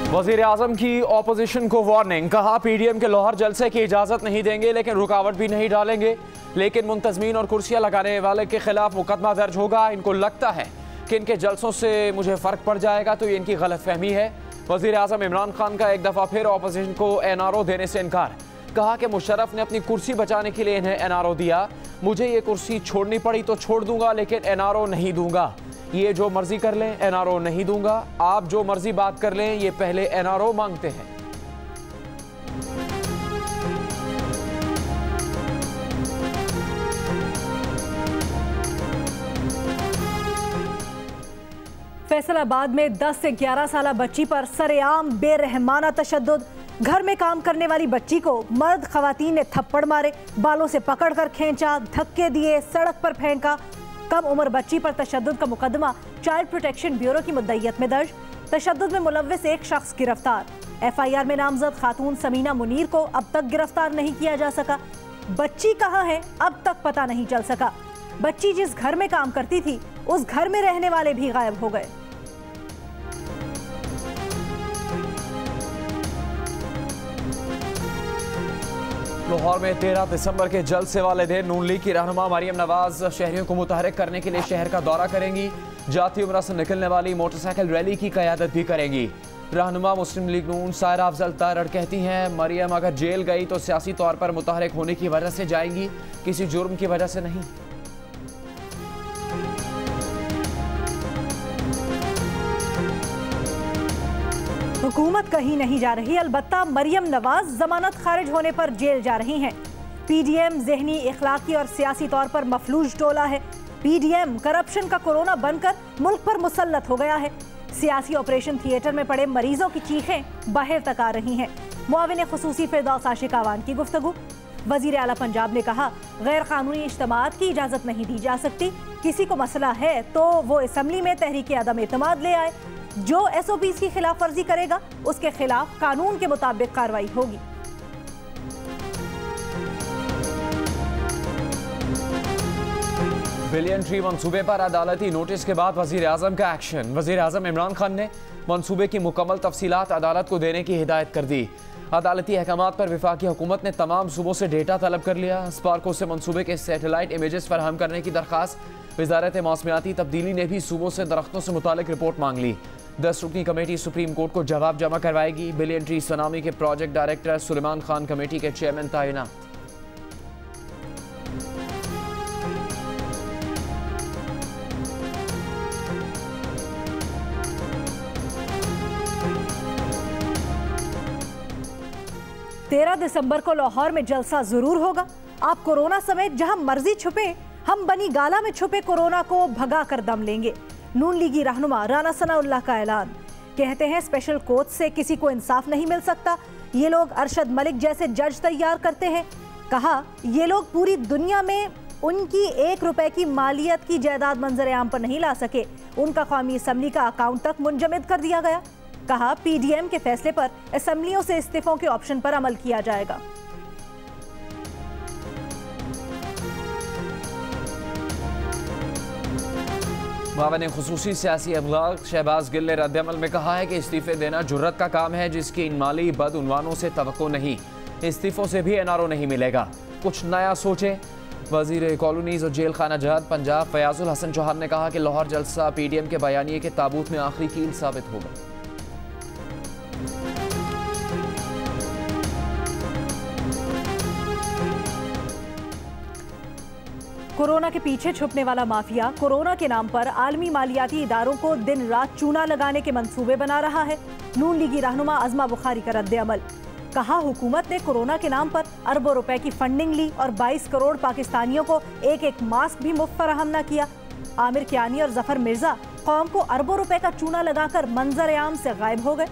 वज़ीर आज़म की ऑपोजिशन को वार्निंग, कहा पीडीएम के लाहौर जलसे की इजाज़त नहीं देंगे लेकिन रुकावट भी नहीं डालेंगे, लेकिन मुंतज़मीन और कुर्सियाँ लगाने वाले के खिलाफ मुकदमा दर्ज होगा। इनको लगता है कि इनके जलसों से मुझे फ़र्क पड़ जाएगा तो ये इनकी गलतफहमी है। वज़ीर आज़म इमरान खान का एक दफ़ा फिर ऑपोजिशन को एनआरओ देने से इनकार, कहा कि मुशर्रफ ने अपनी कुर्सी बचाने के लिए इन्हें एनआरओ दिया, मुझे ये कुर्सी छोड़नी पड़ी तो छोड़ दूंगा लेकिन एनआरओ नहीं दूंगा। ये जो मर्जी कर लें, एनआरओ नहीं दूंगा। आप जो मर्जी बात कर लें, ये पहले एनआरओ मांगते हैं। फैसलाबाद में 10 से 11 साल बच्ची पर सरेआम बेरहमाना तशद्दुद। घर में काम करने वाली बच्ची को मर्द खवातीन ने थप्पड़ मारे, बालों से पकड़कर खींचा, धक्के दिए, सड़क पर फेंका। कम उम्र बच्ची पर तशद्दुद का मुकदमा चाइल्ड प्रोटेक्शन ब्यूरो की मुद्दईयत में दर्ज। तशद्दुद में मुलव्विस एक शख्स गिरफ्तार। एफआईआर में नामजद खातून समीना मुनीर को अब तक गिरफ्तार नहीं किया जा सका। बच्ची कहाँ है अब तक पता नहीं चल सका। बच्ची जिस घर में काम करती थी उस घर में रहने वाले भी गायब हो गए। लाहौर में 13 दिसंबर के जलसे वाले दिन नून लीग की रहनुमा मरियम नवाज शहरियों को मुतहरिक करने के लिए शहर का दौरा करेंगी। जाती उम्र से निकलने वाली मोटरसाइकिल रैली की क़यादत भी करेंगी। रहनुमा मुस्लिम लीग नून सायरा अफजल तारड़ कहती हैं, मरियम अगर जेल गई तो सियासी तौर पर मुतहरिक होने की वजह से जाएंगी, किसी जुर्म की वजह से नहीं। हुकूमत कहीं नहीं जा रही, अलबत्ता मरियम नवाज जमानत खारिज होने पर जेल जा रही हैं। पीडीएम ज़हनी, इखलाकी और सियासी तौर पर मफलूज टोला है। पीडीएम करप्शन का कोरोना बनकर मुल्क पर मुसल्लत हो गया है। सियासी ऑपरेशन थिएटर में पड़े मरीजों की चीखें बाहर तक आ रही हैं। मुआविन खुसूसी फिरदौस आशिक आवान की गुफ्तगू। वजीर आला पंजाब ने कहा, गैर कानूनी इज्तिमात की इजाज़त नहीं दी जा सकती। किसी को मसला है तो वो असम्बली में तहरीक अदम एतमाद ले आए। जो एसओपीज़ की खिलाफ वर्जी करेगा उसके खिलाफ कानून के मुताबिक कार्रवाई होगी। बिलियन ट्री मंसूबे पर अदालती नोटिस के बाद वजीर आज़म का एक्शन। वजीर आज़म इमरान खान ने मंसूबे की मुकम्मल तफसीलात अदालत को देने की हिदायत कर दी। अदालती अहकामात पर वफाकी हुकूमत ने तमाम सूबों से डेटा तलब कर लिया। स्पार्को से मंसूबे के सैटेलाइट इमेजेस फराहम करने की दरख्वास्त। वजारत मौसमियाती तब्दीली ने भी सूबों से दरख्तों से मुतालिक रिपोर्ट मांग ली। 10 रुकनी कमेटी सुप्रीम कोर्ट को जवाब जमा करवाएगी। बिलियन ट्री सुनामी के project director Suleman Khan committee के चेयरमैन तैनात। तेरह दिसंबर को लाहौर में जलसा जरूर होगा। आप कोरोना समेत जहां मर्जी छुपे, हम बनी गाला में छुपे कोरोना को भगा कर दम लेंगे। नून लीगी रहनुमा राना सनाउल्लाह का ऐलान। कहते हैं स्पेशल कोर्ट से किसी को इंसाफ नहीं मिल सकता। ये लोग अरशद मलिक जैसे जज तैयार करते हैं। कहा, ये लोग पूरी दुनिया में उनकी 1 रुपए की मालियत की जायदाद मंजर आम पर नहीं ला सके। उनका कौमी असम्बली का अकाउंट तक मुंजमद कर दिया गया। कहा, पीडीएम के फैसले पर असम्बलियों से इस्तीफों के ऑप्शन पर अमल किया जाएगा। मुआविन खुसूसी सियासी अबलाग शहबाज गिल ने रद्द-ए-अमल में कहा है कि इस्तीफे देना जुर्रत का काम है जिसकी इन माली बदउनवानों से तवक्को नहीं। इस्तीफों से भी एनआरओ नहीं मिलेगा, कुछ नया सोचें। वजीर कॉलोनीज और जेल खाना जहत पंजाब फयाजुल हसन चौहान ने कहा कि लाहौर जलसा पीडीएम के बयानिए के ताबूत में आखिरी कील साबित होगा। कोरोना के पीछे छुपने वाला माफिया कोरोना के नाम पर आलमी मालियाती इदारों को दिन रात चूना लगाने के मंसूबे बना रहा है। नून लीगी रहनुमा अज़मा बुखारी का रद्द-ए-अमल। कहा, हुकूमत ने कोरोना के नाम पर अरबों रुपए की फंडिंग ली और 22 करोड़ पाकिस्तानियों को एक मास्क भी मुफ्त फराहम न किया। आमिर कियानी और जफर मिर्जा कौम को अरबों रुपए का चूना लगाकर मंजर आम से गायब हो गए।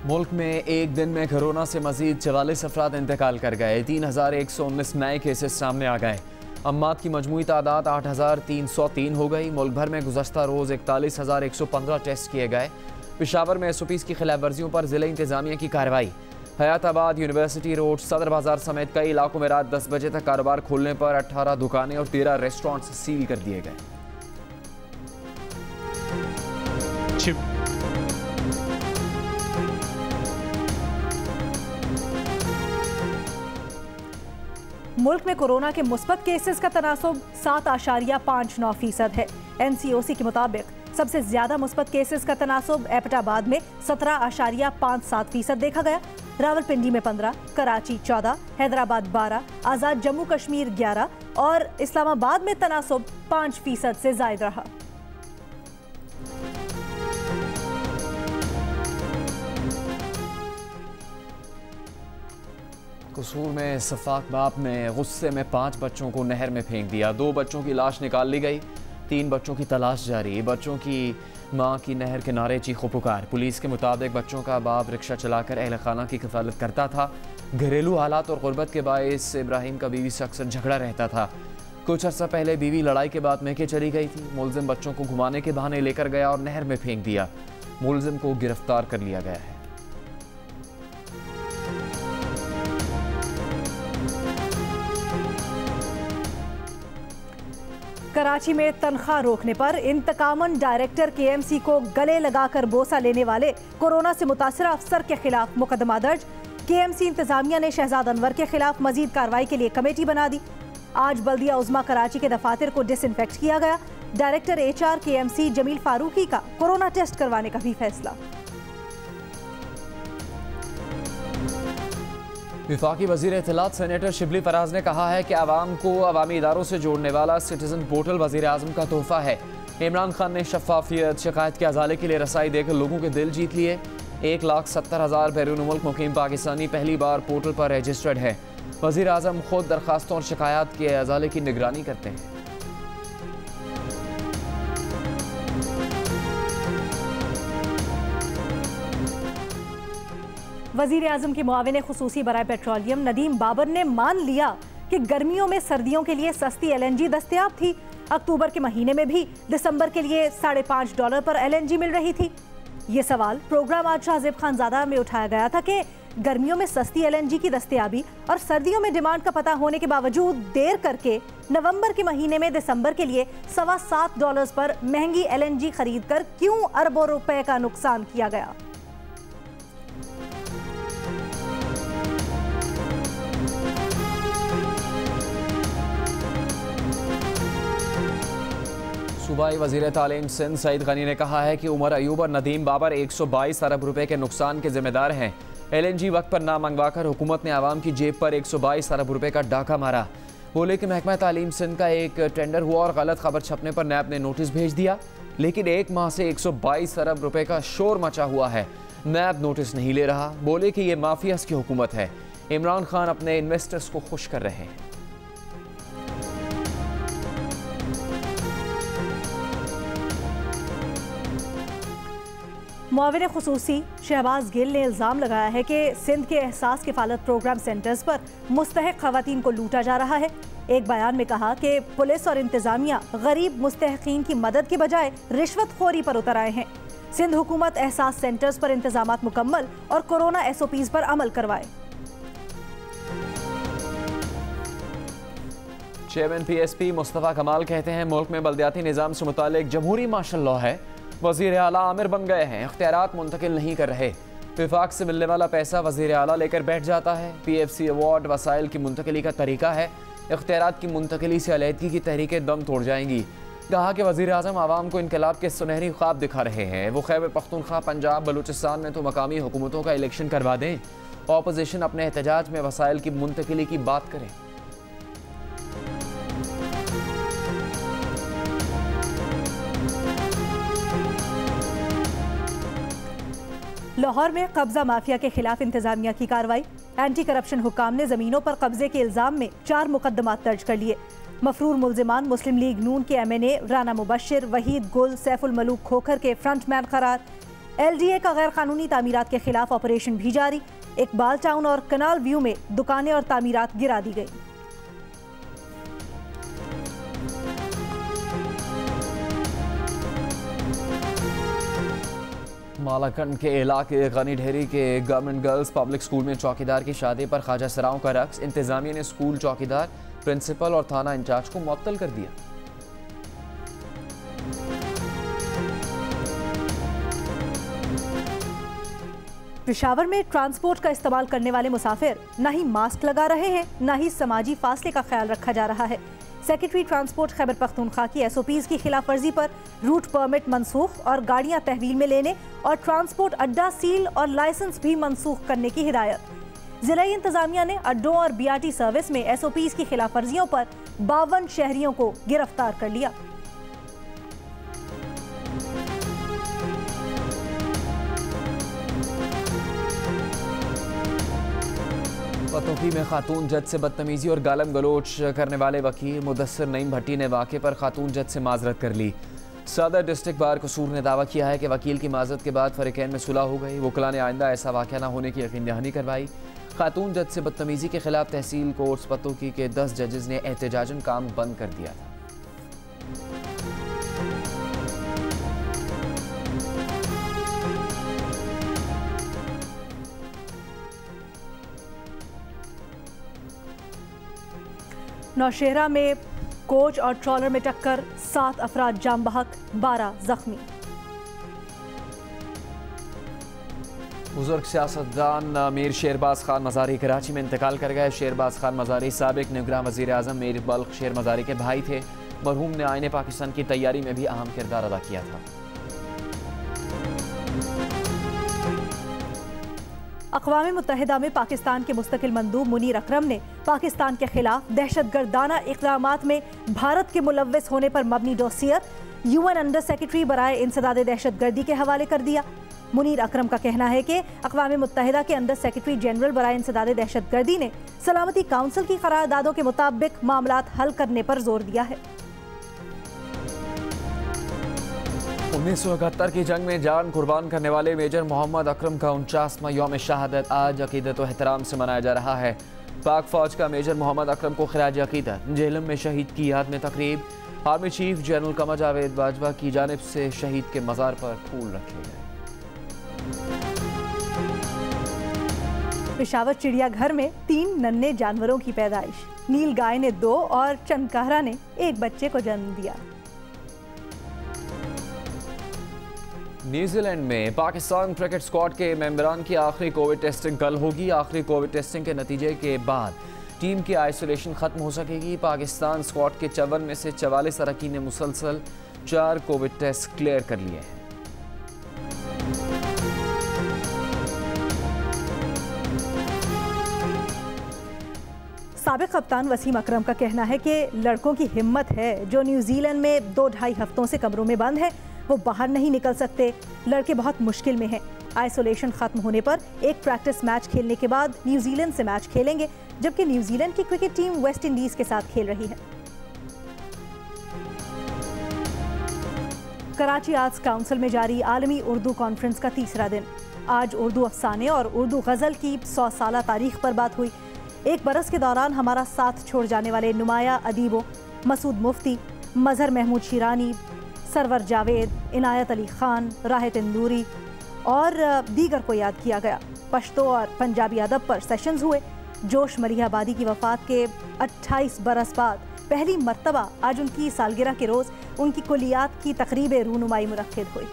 मुल्क में एक दिन में कोरोना से मजीद 44 अफराद इंतकाल कर गए। 3119 नए केसेस सामने आ गए। अम्मात की मजमूई तादाद 8303 हो गई। मुल्क भर में गुज़श्ता रोज़ 41,115 टेस्ट किए गए। पेशावर में एसओपीज़ की खिलाफ वर्जियों पर ज़िला इंतज़ामिया की कार्रवाई। हयाताबाद, यूनिवर्सिटी रोड, सदर बाजार समेत कई इलाकों में रात 10 बजे तक कारोबार खोलने पर 18 दुकानें और 13 रेस्टोरेंट्स सील कर दिए गए। मुल्क में कोरोना के मुस्बत केसेस का तनासुब 7.59% है। NCOC के मुताबिक सबसे ज्यादा मुस्बत केसेस का तनासुब एबटाबाद में 17.57% देखा गया, रावलपिंडी में 15, कराची 14, हैदराबाद 12, आजाद जम्मू कश्मीर 11 और इस्लामाबाद में तनासुब 5% से जायद रहा। कसूर में सफाक बाप ने गुस्से में 5 बच्चों को नहर में फेंक दिया। 2 बच्चों की लाश निकाल ली गई, 3 बच्चों की तलाश जारी। बच्चों की मां की नहर किनारे चीखो पुकार। पुलिस के मुताबिक बच्चों का बाप रिक्शा चलाकर अहल खाना की कफालत करता था। घरेलू हालात और गुर्बत के बायस इब्राहिम का बीवी से अक्सर झगड़ा रहता था। कुछ अर्सा पहले बीवी लड़ाई के बाद मैके चली गई थी। मुलजिम बच्चों को घुमाने के बहाने लेकर गया और नहर में फेंक दिया। मुलजिम को गिरफ्तार कर लिया गया है। कराची में तनख्वाह रोकने पर इंतकामन डायरेक्टर KMC को गले लगाकर बोसा लेने वाले कोरोना से मुतासरा अफसर के खिलाफ मुकदमा दर्ज। KMC इंतजामिया ने शहजाद अनवर के खिलाफ मजीद कार्रवाई के लिए कमेटी बना दी। आज बल्दिया उज़्मा कराची के दफातर को डिसइंफेक्ट किया गया। Director HR KMC Jameel Farooqui का कोरोना टेस्ट करवाने का भी फैसला। विफाकी वज़ीर इत्तलात सेनेटर शिबली फराज ने कहा है कि आवाम को अवामी इदारों से जोड़ने वाला सिटीजन पोर्टल वज़ीर आज़म का तोहफा है। इमरान खान ने शफाफियत, शिकायत के अजाले के लिए रसाई देकर लोगों के दिल जीत लिए। 1,70,000 बैरून मुल्क मुकीम पाकिस्तानी पहली बार पोर्टल पर रजिस्टर्ड है। वज़ीर आज़म खुद दरखास्तों और शिकायत के अजाले की निगरानी करते हैं। वज़ीर आज़म के मुआविन खुसूसी बराए पेट्रोलियम नदीम बाबर ने मान लिया कि गर्मियों में सर्दियों के लिए सस्ती LNG दस्तयाब थी। अक्टूबर के महीने में भी दिसंबर के लिए $5.5 पर LNG मिल रही थी। ये सवाल प्रोग्राम आज शाहजेब खानजादा में उठाया गया था कि गर्मियों में सस्ती LNG की दस्तयाबी और सर्दियों में डिमांड का पता होने के बावजूद देर करके नवंबर के महीने में दिसंबर के लिए $7.25 पर महंगी LNG खरीद कर क्यों अरबों रुपए का नुकसान किया गया। सूबाई वज़ीर तालीम सिंध सईद गनी ने कहा है कि उमर अयूब और नदीम बाबर 122 अरब रुपए के नुकसान के जिम्मेदार हैं। LNG वक्त पर ना मंगवाकर हुकूमत ने आवाम की जेब पर 122 अरब रुपए का डाका मारा। बोले कि महकमा तालीम सिंध का एक टेंडर हुआ और गलत खबर छपने पर नैब ने नोटिस भेज दिया, लेकिन 1 माह से 122 अरब रुपए का शोर मचा हुआ है। नैब नोटिस नहीं ले रहा। बोले कि ये माफियाज की हुकूमत है। इमरान खान अपने इन्वेस्टर्स को खुश कर रहे हैं। मुआविन खुसूसी शहबाज गिल ने इल्ज़ाम लगाया है कि सिंध के एहसास किफ़ालत प्रोग्राम सेंटर्स पर मुस्तहक ख़वातीन को लूटा जा रहा है। एक बयान में कहा कि पुलिस और इंतज़ामिया गरीब मुस्तहकीन की मदद के बजाय रिश्वतखोरी पर उतर आए हैं। सिंध हुकूमत एहसास सेंटर्स पर इंतजामात मुकम्मल और कोरोना SOPs पर अमल करवाए। चेयरमैन PSP मुस्तफ़ा कमाल कहते हैं मुल्क में बल्दियाती निज़ाम से मुतालिक जमहूरी मार्शल लॉ है। वज़ीर आला आमिर बन गए हैं, इख्तियारात मुंतकिल नहीं कर रहे। विफाक से मिलने वाला पैसा वज़ीर आला लेकर बैठ जाता है। PFC अवार्ड वसाइल की मुंतकिली का तरीका है। इख्तियारात की मुंतकिली से अलहदगी की तहरीकें दम तोड़ जाएंगी। कहा कि वज़ीर आज़म आवाम को इनकलाब के सुनहरी ख्वाब दिखा रहे हैं। वो खैबर पख्तूनख्वा, पंजाब, बलूचिस्तान में तो मकामी हुकूमतों का इलेक्शन करवा दें। ऑपोजिशन अपने एहतजाज में वसाइल की मुंतकिली की बात करें। लाहौर में कब्जा माफिया के खिलाफ इंतजामिया की कार्रवाई। एंटी करप्शन हुकाम ने जमीनों पर कब्जे के इल्जाम में 4 मुकदमात दर्ज कर लिए। मफरूर मुल्जिमान मुस्लिम लीग नून के MNA राना मुबशिर, वहीद गुल, सैफुल मलूक खोखर के फ्रंटमैन करार। LDA का गैर कानूनी तामीरात के खिलाफ ऑपरेशन भी जारी। इकबाल टाउन और कनाल व्यू में दुकानें और तामीरात गिरा दी गई। मालाकंड के इलाके गनी ढेरी के गवर्नमेंट गर्ल्स पब्लिक स्कूल में चौकीदार की शादी पर ख्वाजा सराओं का रक्स। इंतजामिया ने स्कूल चौकीदार, प्रिंसिपल और थाना इंचार्ज को मुअत्तल कर दिया। पेशावर में ट्रांसपोर्ट का इस्तेमाल करने वाले मुसाफिर न ही मास्क लगा रहे हैं, न ही समाजी फासले का ख्याल रखा जा रहा है। सेक्रेटरी ट्रांसपोर्ट खैबर पख्तूनख्वा की SOPs की खिलाफ वर्जी पर रूट परमिट मनसूख और गाड़ियां तहवील में लेने और ट्रांसपोर्ट अड्डा सील और लाइसेंस भी मनसूख करने की हिदायत। जिला इंतजामिया ने अड्डों और BRT सर्विस में SOPs की खिलाफ वर्जियों पर 52 शहरियों को गिरफ्तार कर लिया। पतोही में खातून जज से बदतमीजी और गालम गलोच करने वाले वकील मुदस्सिर नईम भट्टी ने वाक़े पर खातून जज से माजरत कर ली। सदर डिस्ट्रिक्ट बार कसूर ने दावा किया है कि वकील की माजरत के बाद फरीकैन में सुलह हो गई। वकला ने आइंदा ऐसा वाक़या न होने की यकीन दहानी करवाई। खातून जज से बदतमीजी के खिलाफ तहसील कोर्ट्स पतोही के 10 जजेस ने एहतजाजन काम बंद कर दिया था। नौशहरा में कोच और ट्रॉलर में टक्कर, 7 अफराद जाम बहक, 12 जख्मी। बुजुर्ग सियासतदान मीर शेरबाज खान मज़ारी कराची में इंतकाल कर गए। शेरबाज खान मज़ारी साबिक निगरान वज़ीर आज़म मीर बल्ख शेर मज़ारी के भाई थे। मरहूम ने आईने पाकिस्तान की तैयारी में भी अहम किरदार अदा किया था। अक़वाम मुत्तहिदा में पाकिस्तान के मुस्तकिल मंदूब मुनीर अकरम ने पाकिस्तान के खिलाफ दहशतगर्दाना इक़दामात में भारत के मुलव्वस होने पर मबनी डोसियर UN अंडर सेक्रेटरी बराए इंसदाद दहशतगर्दी के हवाले कर दिया। मुनीर अकरम का कहना है कि अक़वाम मुत्तहिदा के अंडर सेक्रेटरी जनरल बराए इंसदाद दहशतगर्दी ने सलामती काउंसिल की करारदादों के मुताबिक मामलात हल करने पर जोर दिया है। 1971 की जंग में जान कुर्बान करने वाले मेजर मोहम्मद अकरम का 49वां यौम शहादत आज अकीदत व एहतराम से मनाया जा रहा है। पाक फौज का मेजर मोहम्मद अकरम को खिराज अकीदत जेहलम में शहीद की याद में तकरीब। Army chief general Qamar Javed Bajwa की जानिब से शहीद के मज़ार पर फूल रखे गए। पेशावर चिड़ियाघर में 3 नन्हे जानवरों की पैदाइश। नील गाय ने 2 और चनकारा ने 1 बच्चे को जन्म दिया। न्यूजीलैंड में पाकिस्तान क्रिकेट स्क्वाड के मेंबरान की आखिरी कोविड टेस्टिंग कल होगी। आखिरी कोविड टेस्टिंग के नतीजे के बाद टीम की आइसोलेशन खत्म हो सकेगी। पाकिस्तान स्क्वाड के 54 में से 44 अरकान ने मुसलसल 4 कोविड टेस्ट क्लियर कर लिए हैं। साबिक कप्तान वसीम अकरम का कहना है कि लड़कों की हिम्मत है जो न्यूजीलैंड में 2-2.5 हफ्तों से कमरों में बंद है, वो बाहर नहीं निकल सकते। लड़के बहुत मुश्किल में हैं। आइसोलेशन खत्म होने पर एक प्रैक्टिस मैच खेलने के बाद न्यूजीलैंड से मैच खेलेंगे, जबकि न्यूजीलैंड की क्रिकेट टीम वेस्ट इंडीज के साथ खेल रही है। कराची आर्ट्स काउंसिल में जारी आलमी उर्दू कॉन्फ्रेंस का 3रा दिन। आज उर्दू अफसाने और उर्दू गज़ल की 100 साला तारीख पर बात हुई। एक बरस के दौरान हमारा साथ छोड़ जाने वाले नुमाया अदीबों मसूद मुफ्ती, मजहर महमूद शिरानी, सरवर जावेद, इनायत अली खान, राहत इंदूरी और दीगर को याद किया गया। पश्तो और पंजाबी अदब पर सेशंस हुए। जोश मलिहाबादी की वफ़ात के 28 बरस बाद पहली मर्तबा आज उनकी सालगिरह के रोज़ उनकी कुलियात की तकरीब रूनुमाई मुनक्किद हुई।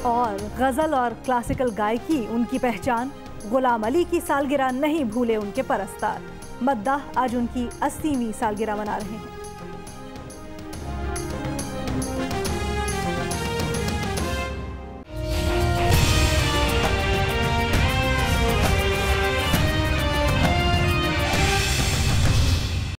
और गज़ल और क्लासिकल गायकी उनकी पहचान। गुलाम अली की सालगिरह नहीं भूले उनके परस्तार। मद्दाह आज उनकी 80वीं सालगिरह मना रहे हैं।